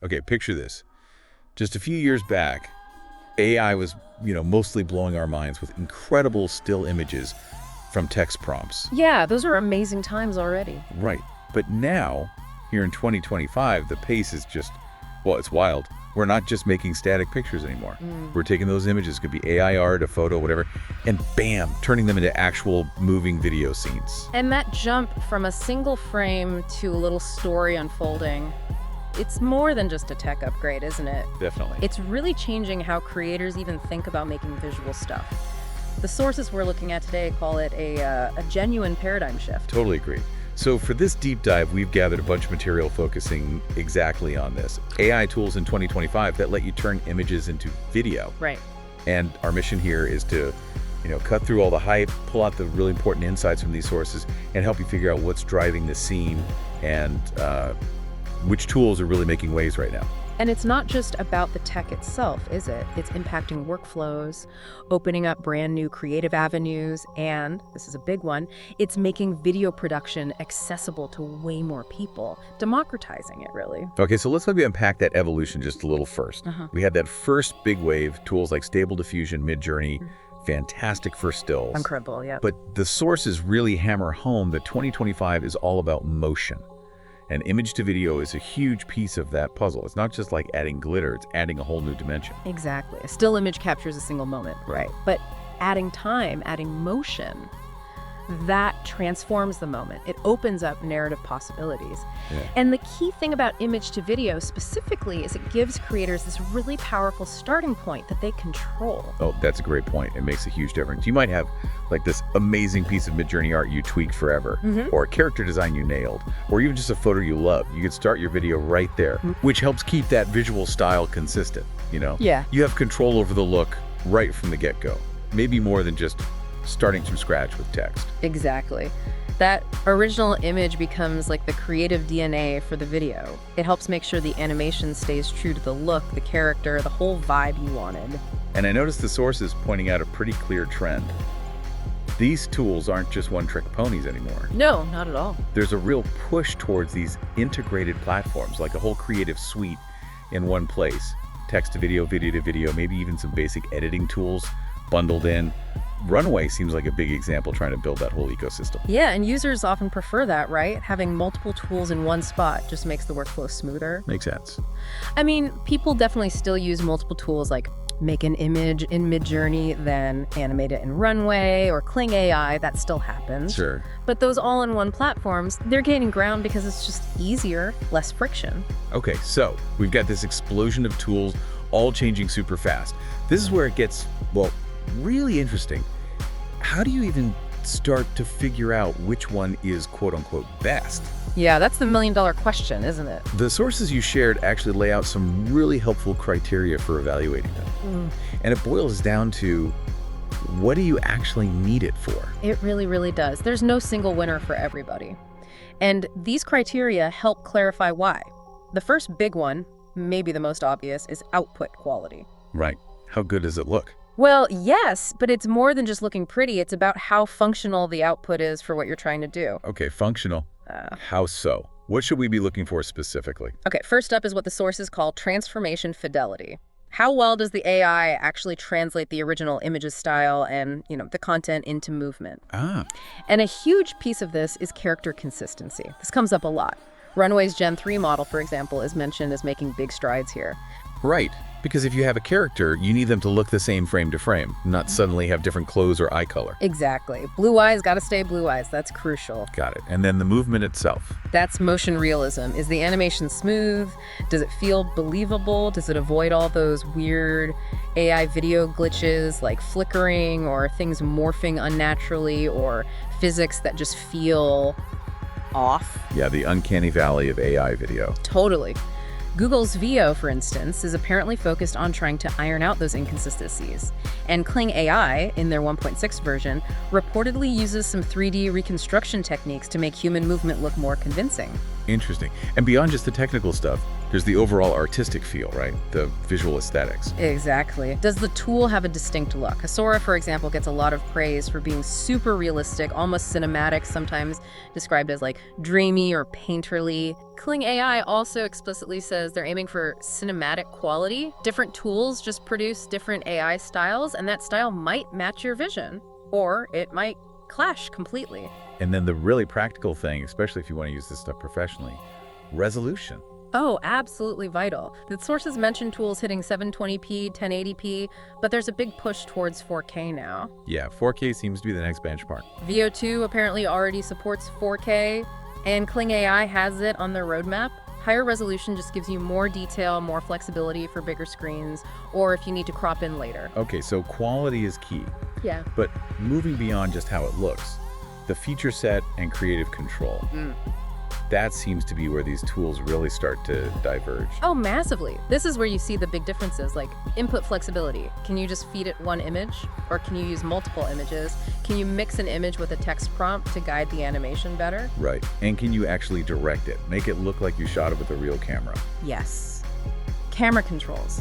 Okay, picture this. Just a few years back, AI was, mostly blowing our minds with incredible still images from text prompts. Yeah, those are amazing times already. Right. But now, here in 2025, the pace is just, it's wild. We're not just making static pictures anymore. We're taking those images, could be AI art, a photo, whatever, and bam, turning them into actual moving video scenes. And that jump from a single frame to a little story unfolding, it's more than just a tech upgrade, isn't it? Definitely. It's really changing how creators even think about making visual stuff. The sources we're looking at today call it a genuine paradigm shift. Totally agree. So for this deep dive, we've gathered a bunch of material focusing exactly on this. AI tools in 2025 that let you turn images into video. Right. And our mission here is to, cut through all the hype, pull out the really important insights from these sources, and help you figure out what's driving the scene and which tools are really making waves right now. And it's not just about the tech itself, is it? It's impacting workflows, opening up brand new creative avenues, and, this is a big one, it's making video production accessible to way more people, democratizing it, really. Okay, so let's maybe unpack that evolution just a little first. We had that first big wave, tools like Stable Diffusion, Midjourney, fantastic for stills. Incredible, yeah. But the sources really hammer home that 2025 is all about motion. And image to video is a huge piece of that puzzle. It's not just like adding glitter, it's adding a whole new dimension. Exactly. A still image captures a single moment. Right. But adding time, adding motion, that transforms the moment. It opens up narrative possibilities. Yeah. And the key thing about image to video specifically is it gives creators this really powerful starting point that they control. Oh, that's a great point. It makes a huge difference. You might have like this amazing piece of Midjourney art you tweaked forever, or a character design you nailed, or even just a photo you love. You could start your video right there, which helps keep that visual style consistent, Yeah. You have control over the look right from the get-go. Maybe more than just starting from scratch with text. Exactly. That original image becomes like the creative DNA for the video. It helps make sure the animation stays true to the look, the character, the whole vibe you wanted. And I noticed the sources pointing out a pretty clear trend. These tools aren't just one-trick ponies anymore. No, not at all. There's a real push towards these integrated platforms, like a whole creative suite in one place. Text to video, video to video, maybe even some basic editing tools bundled in. Runway seems like a big example trying to build that whole ecosystem. Yeah, and users often prefer that, right? Having multiple tools in one spot just makes the workflow smoother. Makes sense. I mean, people definitely still use multiple tools like make an image in Midjourney, then animate it in Runway or Kling AI. That still happens. Sure. But those all-in-one platforms, they're gaining ground because it's just easier, less friction. Okay, so we've got this explosion of tools all changing super fast. This is where it gets, really interesting. How do you even start to figure out which one is quote-unquote best? Yeah, that's the million-dollar question, isn't it? The sources you shared actually lay out some really helpful criteria for evaluating them. And it boils down to, what do you actually need it for? It really, really does. There's no single winner for everybody. And these criteria help clarify why. The first big one, maybe the most obvious, is output quality. Right. How good does it look? Well, yes, but it's more than just looking pretty. It's about how functional the output is for what you're trying to do. Okay, functional. How so? What should we be looking for specifically? Okay, first up is what the sources call transformation fidelity. How well does the AI actually translate the original image's style and, the content into movement? And a huge piece of this is character consistency. This comes up a lot. Runway's Gen 3 model, for example, is mentioned as making big strides here. Right. Because if you have a character, you need them to look the same frame to frame, not suddenly have different clothes or eye color. Exactly. Blue eyes gotta stay blue eyes. That's crucial. Got it. And then the movement itself. That's motion realism. Is the animation smooth? Does it feel believable? Does it avoid all those weird AI video glitches like flickering or things morphing unnaturally or physics that just feel off? Yeah, the uncanny valley of AI video. Totally. Google's VO, for instance, is apparently focused on trying to iron out those inconsistencies. And Kling AI, in their 1.6 version, reportedly uses some 3D reconstruction techniques to make human movement look more convincing. Interesting. And beyond just the technical stuff, There's the overall artistic feel, right? The visual aesthetics. Exactly. Does the tool have a distinct look? Sora, for example, gets a lot of praise for being super realistic, almost cinematic, sometimes described as like dreamy or painterly. Kling AI also explicitly says they're aiming for cinematic quality. Different tools just produce different AI styles, and that style might match your vision, or it might clash completely. And then the really practical thing, especially if you want to use this stuff professionally, resolution. Oh, absolutely vital. The sources mention tools hitting 720p, 1080p, but there's a big push towards 4K now. Yeah, 4K seems to be the next benchmark. VO2 apparently already supports 4K, and Kling AI has it on their roadmap. Higher resolution just gives you more detail, more flexibility for bigger screens, or if you need to crop in later. Okay, so quality is key. Yeah. But moving beyond just how it looks, the feature set and creative control. That seems to be where these tools really start to diverge. Oh, massively. This is where you see the big differences, like input flexibility. Can you just feed it one image? Or can you use multiple images? Can you mix an image with a text prompt to guide the animation better? Right. And can you actually direct it? Make it look like you shot it with a real camera? Yes. Camera controls.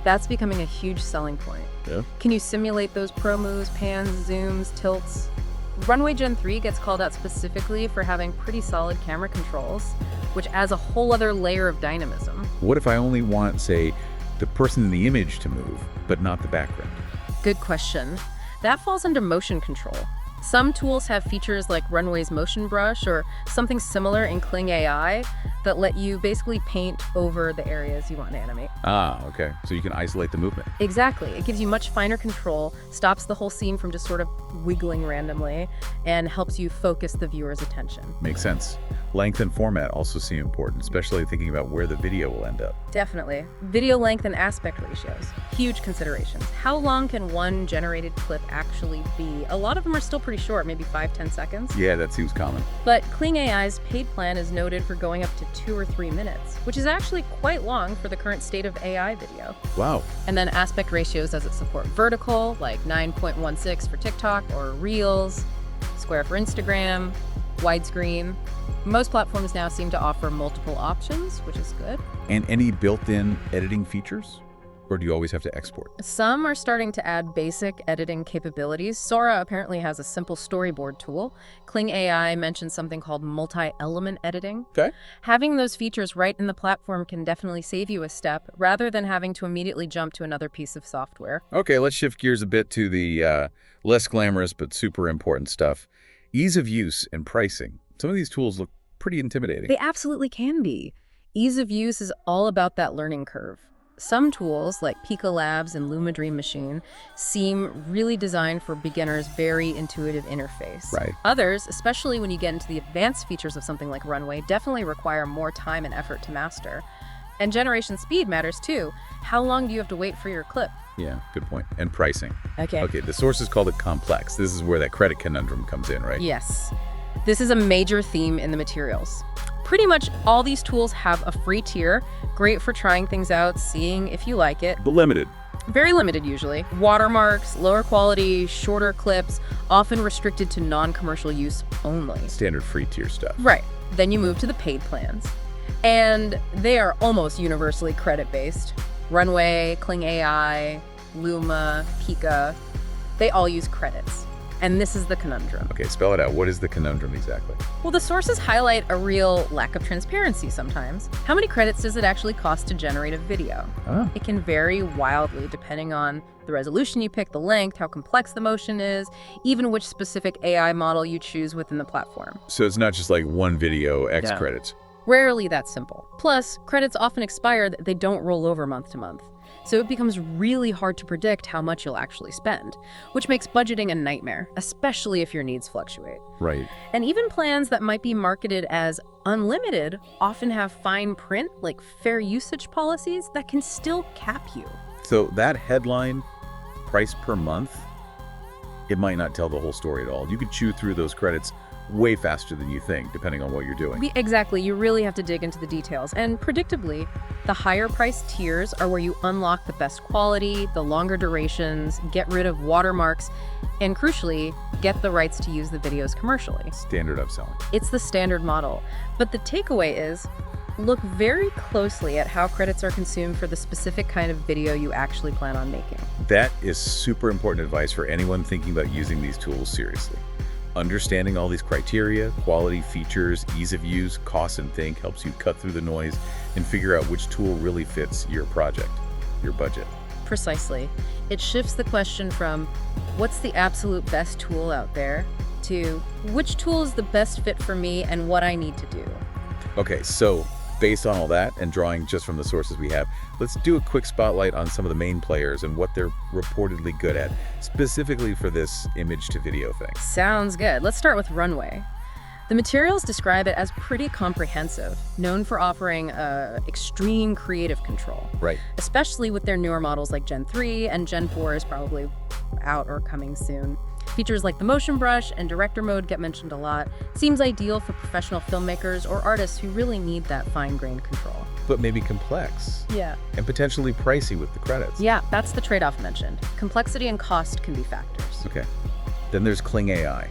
That's becoming a huge selling point. Yeah. Can you simulate those pro moves, pans, zooms, tilts? Runway Gen 3 gets called out specifically for having pretty solid camera controls, which adds a whole other layer of dynamism. What if I only want, say, the person in the image to move, but not the background? Good question. That falls under motion control. Some tools have features like Runway's motion brush or something similar in Kling AI that let you basically paint over the areas you want to animate. Ah, okay. So you can isolate the movement. Exactly. It gives you much finer control, stops the whole scene from just sort of wiggling randomly, and helps you focus the viewer's attention. Makes sense. Length and format also seem important, especially thinking about where the video will end up. Definitely. Video length and aspect ratios. Huge considerations. How long can one generated clip actually be? A lot of them are still pretty short, maybe 5-10 seconds. Yeah, that seems common. But Kling AI's paid plan is noted for going up to 2 or 3 minutes, which is actually quite long for the current state of AI video. Wow. And then aspect ratios, does it support vertical, like 9.16 for TikTok, or Reels, square for Instagram, widescreen? Most platforms now seem to offer multiple options, which is good. And any built-in editing features? Or do you always have to export? Some are starting to add basic editing capabilities. Sora apparently has a simple storyboard tool. Kling AI mentions something called multi-element editing. Okay. Having those features right in the platform can definitely save you a step, rather than having to immediately jump to another piece of software. Okay, let's shift gears a bit to the less glamorous but super important stuff. Ease of use and pricing. Some of these tools look pretty intimidating. They absolutely can be. Ease of use is all about that learning curve. Some tools, like Pika Labs and Luma Dream Machine, seem really designed for beginners' very intuitive interface. Right. Others, especially when you get into the advanced features of something like Runway, definitely require more time and effort to master. And generation speed matters too. How long do you have to wait for your clip? Yeah, good point. And pricing. Okay, the sources called it complex. This is where that credit conundrum comes in, right? Yes. This is a major theme in the materials. Pretty much all these tools have a free tier, great for trying things out, seeing if you like it. But limited. Very limited usually. Watermarks, lower quality, shorter clips, often restricted to non-commercial use only. Standard free tier stuff. Right. Then you move to the paid plans. And they are almost universally credit-based. Runway, Kling AI, Luma, Pika, they all use credits. And this is the conundrum. Okay, spell it out. What is the conundrum exactly? Well, the sources highlight a real lack of transparency sometimes. How many credits does it actually cost to generate a video? Oh. It can vary wildly depending on the resolution you pick, the length, how complex the motion is, even which specific AI model you choose within the platform. So it's not just like one video, X credits. Rarely that simple. Plus, credits often expire, they don't roll over month to month. So it becomes really hard to predict how much you'll actually spend, which makes budgeting a nightmare, especially if your needs fluctuate. Right. And even plans that might be marketed as unlimited often have fine print, like fair usage policies, that can still cap you. So that headline, price per month, it might not tell the whole story at all. You could chew through those credits way faster than you think, depending on what you're doing. Exactly. You really have to dig into the details. And predictably, the higher priced tiers are where you unlock the best quality, the longer durations, get rid of watermarks, and crucially, get the rights to use the videos commercially. Standard upselling. It's the standard model. But the takeaway is, Look very closely at how credits are consumed for the specific kind of video you actually plan on making. That is super important advice for anyone thinking about using these tools seriously. Understanding all these criteria, quality, features, ease of use, cost, and think helps you cut through the noise and figure out which tool really fits your project, your budget. Precisely. It shifts the question from what's the absolute best tool out there to which tool is the best fit for me and what I need to do. Okay, so based on all that and drawing just from the sources we have, let's do a quick spotlight on some of the main players and what they're reportedly good at, specifically for this image-to-video thing. Sounds good. Let's start with Runway. The materials describe it as pretty comprehensive, known for offering extreme creative control. Right. Especially with their newer models like Gen 3 and Gen 4 is probably out or coming soon. Features like the motion brush and director mode get mentioned a lot. Seems ideal for professional filmmakers or artists who really need that fine-grained control. But maybe complex. Yeah. And potentially pricey with the credits. Yeah, that's the trade-off mentioned. Complexity and cost can be factors. Okay. Then there's Kling AI,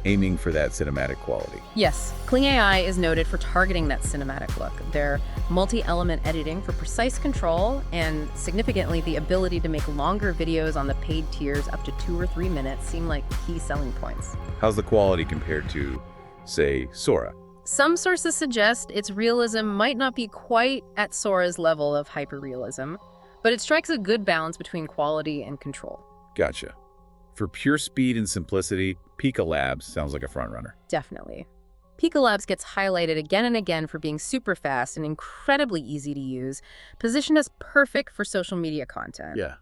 aiming for that cinematic quality. Yes, Kling AI is noted for targeting that cinematic look. Their multi-element editing for precise control and, significantly, the ability to make longer videos on the paid tiers up to 2 or 3 minutes seem like key selling points. How's the quality compared to, say, Sora? Some sources suggest its realism might not be quite at Sora's level of hyper-realism, but it strikes a good balance between quality and control. Gotcha. For pure speed and simplicity, Pika Labs sounds like a frontrunner. Definitely. Pika Labs gets highlighted again and again for being super fast and incredibly easy to use, positioned as perfect for social media content. Yeah.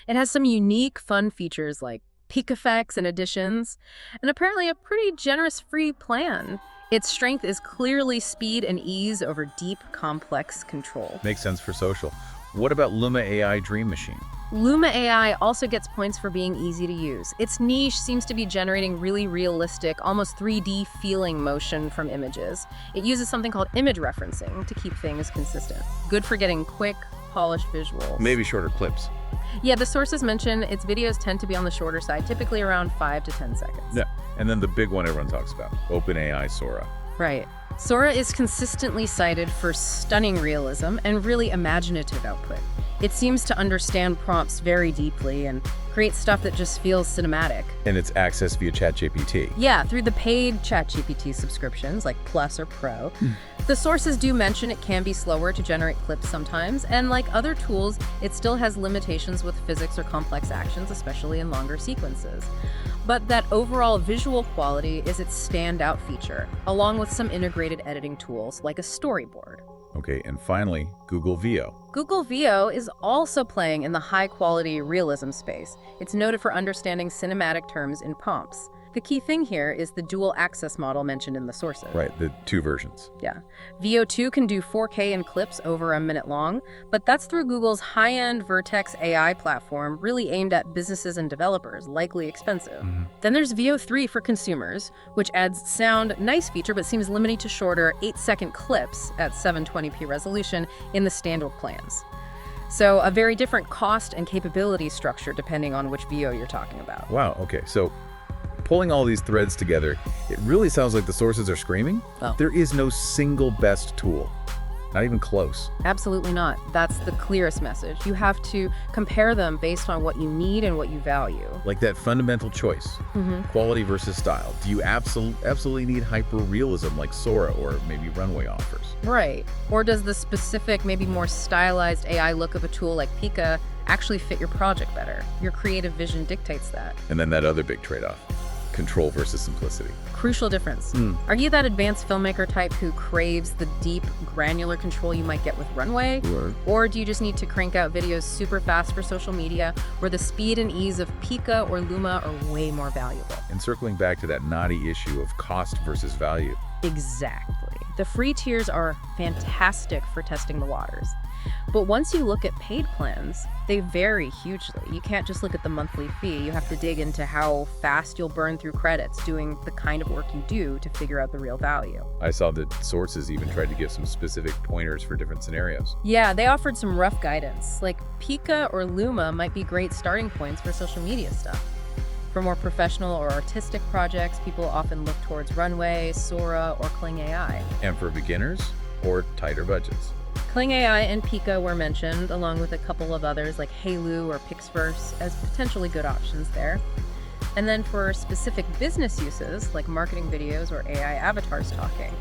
It has some unique, fun features like peak effects and additions, and apparently a pretty generous free plan. Its strength is clearly speed and ease over deep, complex control. Makes sense for social. What about Luma AI Dream Machine? Luma AI also gets points for being easy to use. Its niche seems to be generating really realistic, almost 3D feeling motion from images. It uses something called image referencing to keep things consistent. Good for getting quick, polished visuals. Maybe shorter clips. Yeah, the sources mention its videos tend to be on the shorter side, typically around 5 to 10 seconds. Yeah, and then the big one everyone talks about, OpenAI Sora. Right. Sora is consistently cited for stunning realism and really imaginative output. It seems to understand prompts very deeply and create stuff that just feels cinematic. And it's accessed via ChatGPT. Yeah, through the paid ChatGPT subscriptions, like Plus or Pro. The sources do mention it can be slower to generate clips sometimes, and like other tools, it still has limitations with physics or complex actions, especially in longer sequences. But that overall visual quality is its standout feature, along with some integrated editing tools like a storyboard. Okay, and finally, Google Veo. Google Veo is also playing in the high-quality realism space. It's noted for understanding cinematic terms in prompts. The key thing here is the dual access model mentioned in the sources. Right, the 2 versions. Yeah. Veo 2 can do 4K in clips over a minute long, but that's through Google's high-end Vertex AI platform, really aimed at businesses and developers, likely expensive. Then there's Veo 3 for consumers, which adds sound, nice feature, but seems limited to shorter 8-second clips at 720p resolution in the standard plans. So a very different cost and capability structure depending on which Veo you're talking about. Wow, okay, so pulling all these threads together, it really sounds like the sources are screaming. Oh. There is no single best tool. Not even close. Absolutely not. That's the clearest message. You have to compare them based on what you need and what you value. Like that fundamental choice, quality versus style. Do you absolutely need hyper-realism like Sora or maybe Runway offers? Right. Or does the specific, maybe more stylized AI look of a tool like Pika actually fit your project better? Your creative vision dictates that. And then that other big trade-off, control versus simplicity. Crucial difference. Are you that advanced filmmaker type who craves the deep, granular control you might get with Runway? Or do you just need to crank out videos super fast for social media where the speed and ease of Pika or Luma are way more valuable? And circling back to that knotty issue of cost versus value. Exactly. The free tiers are fantastic for testing the waters. But once you look at paid plans, they vary hugely. You can't just look at the monthly fee. You have to dig into how fast you'll burn through credits doing the kind of work you do to figure out the real value. I saw that sources even tried to give some specific pointers for different scenarios. Yeah, they offered some rough guidance. Like Pika or Luma might be great starting points for social media stuff. For more professional or artistic projects, people often look towards Runway, Sora, or Kling AI. And for beginners, or tighter budgets. Kling AI and Pika were mentioned, along with a couple of others like Hailu or Pixverse as potentially good options there. And then for specific business uses, like marketing videos or AI avatars talking,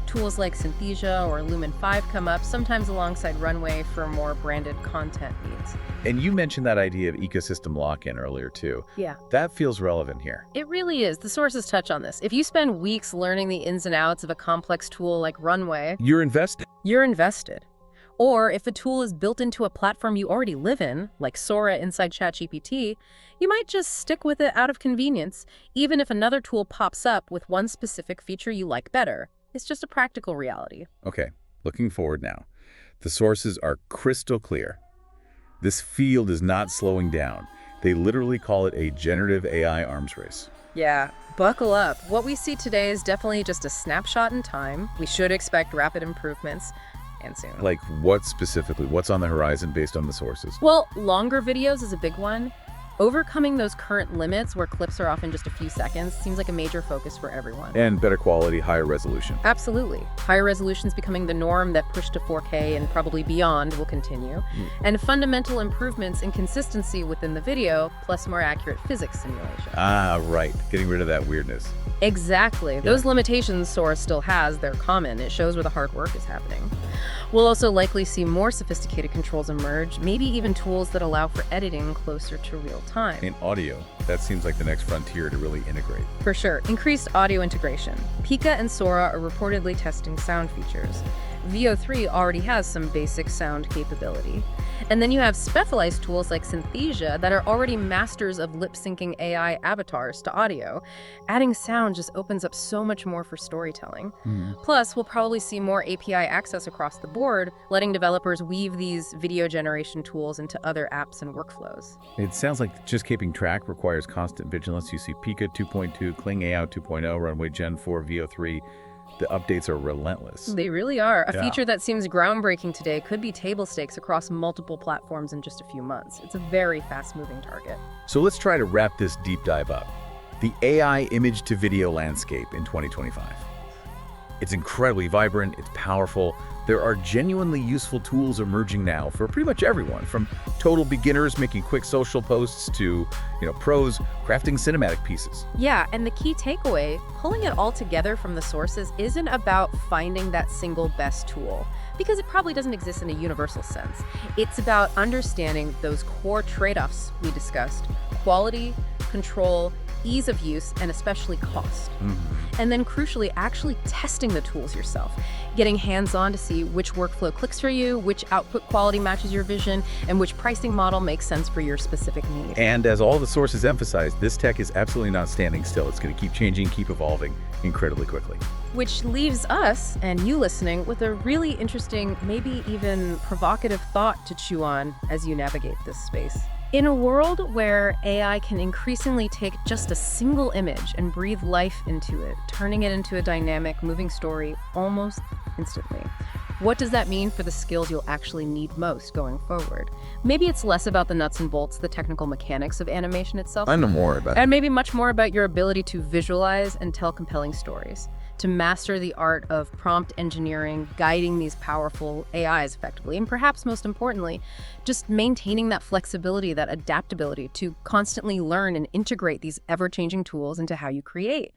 tools like Synthesia or Lumen 5 come up, sometimes alongside Runway for more branded content needs. And you mentioned that idea of ecosystem lock-in earlier, too. Yeah. That feels relevant here. It really is. The sources touch on this. If you spend weeks learning the ins and outs of a complex tool like Runway, You're invested. you're invested. Or if the tool is built into a platform you already live in, like Sora inside ChatGPT, you might just stick with it out of convenience, even if another tool pops up with one specific feature you like better. It's just a practical reality. Okay, looking forward now. The sources are crystal clear. This field is not slowing down. They literally call it a generative AI arms race. Yeah, buckle up. What we see today is definitely just a snapshot in time. We should expect rapid improvements, and soon. Like what specifically? What's on the horizon based on the sources? Well, longer videos is a big one. Overcoming those current limits where clips are often just a few seconds seems like a major focus for everyone. And better quality, higher resolution. Absolutely. Higher resolutions becoming the norm. That push to 4K and probably beyond will continue. And fundamental improvements in consistency within the video, plus more accurate physics simulation. Ah, right. Getting rid of that weirdness. Exactly. Those limitations Sora still has, they're common. It shows where the hard work is happening. We'll also likely see more sophisticated controls emerge, maybe even tools that allow for editing closer to real time. In audio, that seems like the next frontier to really integrate. For sure. Increased audio integration. Pika and Sora are reportedly testing sound features. VO3 already has some basic sound capability. And then you have specialized tools like Synthesia that are already masters of lip-syncing AI avatars to audio. Adding sound just opens up so much more for storytelling. Plus, we'll probably see more API access across the board, letting developers weave these video generation tools into other apps and workflows. It sounds like just keeping track requires constant vigilance. You see Pika 2.2, Kling AI 2.0, Runway Gen 4, VO3. The updates are relentless. They really are. A Yeah. feature that seems groundbreaking today could be table stakes across multiple platforms in just a few months. It's a very fast-moving target. So let's try to wrap this deep dive up. The AI image to video landscape in 2025. It's incredibly vibrant, it's powerful. There are genuinely useful tools emerging now for pretty much everyone, from total beginners making quick social posts to, pros crafting cinematic pieces. Yeah, and the key takeaway, pulling it all together from the sources isn't about finding that single best tool, because it probably doesn't exist in a universal sense. It's about understanding those core trade-offs we discussed: quality, control, ease of use, and especially cost. And then crucially, actually testing the tools yourself, getting hands-on to see which workflow clicks for you, which output quality matches your vision, and which pricing model makes sense for your specific need. And as all the sources emphasize, this tech is absolutely not standing still. It's going to keep changing, keep evolving incredibly quickly. Which leaves us, and you listening, with a really interesting, maybe even provocative thought to chew on as you navigate this space. In a world where AI can increasingly take just a single image and breathe life into it, turning it into a dynamic, moving story almost instantly, what does that mean for the skills you'll actually need most going forward? Maybe it's less about the nuts and bolts, the technical mechanics of animation itself. I know more about it. And maybe much more about your ability to visualize and tell compelling stories, to master the art of prompt engineering, guiding these powerful AIs effectively, and perhaps most importantly, just maintaining that flexibility, that adaptability to constantly learn and integrate these ever-changing tools into how you create.